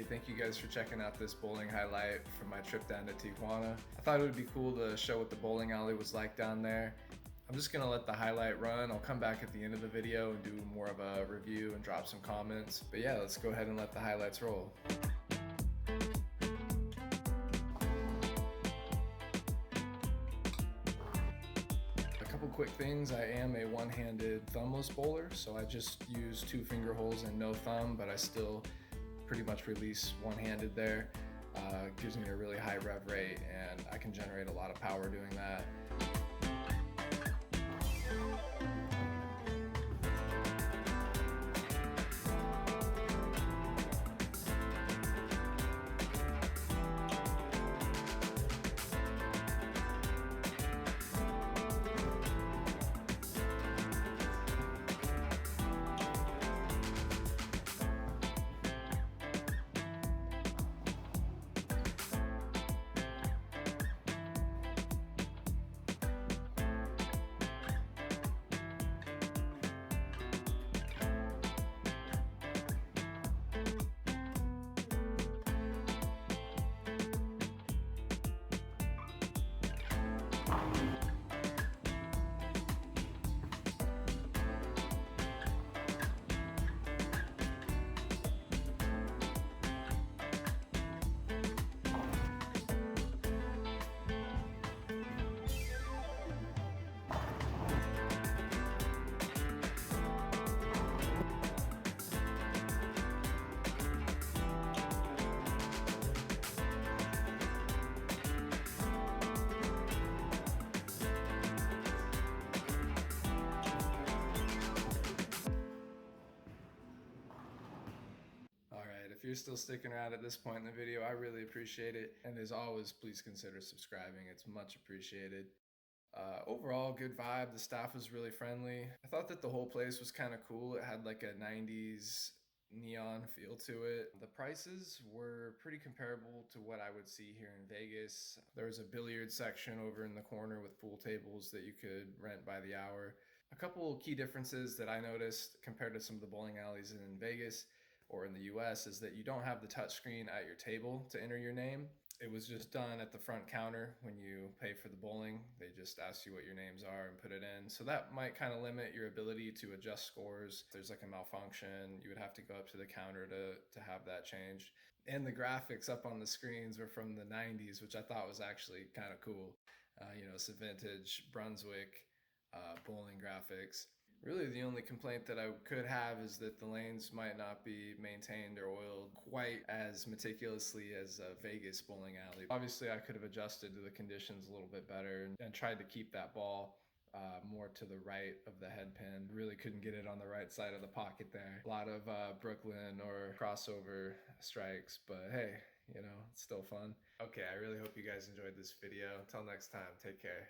Hey, thank you guys for checking out this bowling highlight from my trip down to Tijuana. I thought it would be cool to show what the bowling alley was like down there. I'm just gonna let the highlight run. I'll come back at the end of the video and do more of a review and drop some comments. But yeah, let's go ahead and let the highlights roll. A couple quick things. I am a one-handed thumbless bowler, so I just use 2 finger holes and no thumb, but I still pretty much release one-handed there. Gives me a really high rev rate and I can generate a lot of power doing that. Alright, if you're still sticking around at this point in the video, I really appreciate it. And as always, please consider subscribing. It's much appreciated. Overall, good vibe. The staff was really friendly. I thought that the whole place was kind of cool. It had like a 90s neon feel to it. The prices were pretty comparable to what I would see here in Vegas. There was a billiard section over in the corner with pool tables that you could rent by the hour. A couple key differences that I noticed compared to some of the bowling alleys in Vegas or in the US is that you don't have the touchscreen at your table to enter your name. It was just done at the front counter when you pay for the bowling. They just ask you what your names are and put it in. So that might kind of limit your ability to adjust scores. If there's like a malfunction, you would have to go up to the counter to have that changed. And the graphics up on the screens were from the 90s, which I thought was actually kind of cool. Some vintage Brunswick bowling graphics. Really, the only complaint that I could have is that the lanes might not be maintained or oiled quite as meticulously as a Vegas bowling alley. Obviously, I could have adjusted to the conditions a little bit better and tried to keep that ball more to the right of the head pin. Really couldn't get it on the right side of the pocket there. A lot of Brooklyn or crossover strikes, but hey, it's still fun. Okay, I really hope you guys enjoyed this video. Until next time, take care.